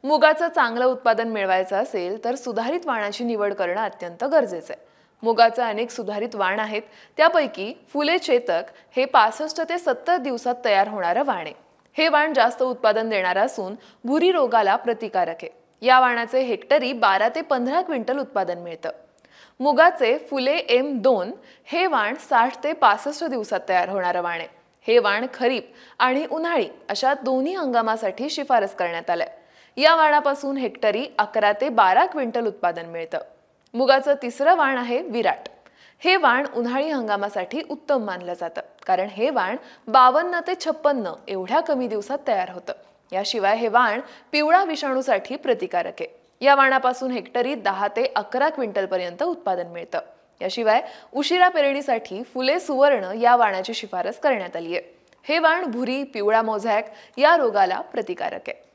मुगाचं चांगलं उत्पादन मिळवायचं असेल तर सुधारित वाणाची निवड करणं अत्यंत गरजेचं आहे। मुगाचे अनेक सुधारित वाण आहेत, त्यापैकी फुले चेतक हे 65 ते 70 दिवसात तयार होणारं वाण आहे। हे वाण जास्त उत्पादन देणारं असून भुरी रोगाला प्रतिकारक आहे। या वाणाचे हेक्टरी 12 ते 15 क्विंटल उत्पादन मिळतं। मुगाचे फुले M2 हे वाण 60 ते 65 दिवसात तयार होणारं वाण आहे। हे वाण खरीप आणि उन्हाळी अशा दोन्ही हंगामासाठी शिफारस करण्यात आलंय। या वाणापासून हेक्टरी 11 ते 12 क्विंटल उत्पादन मिळतं। मुगाचं तिसरं वाण आहे विराट। हे वाण उन्हाळी हंगामासाठी उत्तम मानलं जातं, कारण हे वाण 52 ते 56 एवढ्या कमी दिवसात तयार होतं। याशिवाय हे वाण पिवळा विषाणूसाठी प्रतिकारक आहे। या वाणापासून हेक्टरी 10 ते 11 क्विंटल पर्यंत उत्पादन मिळतं। याशिवाय उशिरा पेरणीसाठी फुले सुवर्ण या वाणाची शिफारस करण्यात आली आहे। हे वाण भुरी, पिवळा मोझॅक या रोगाला प्रतिकारक आहे।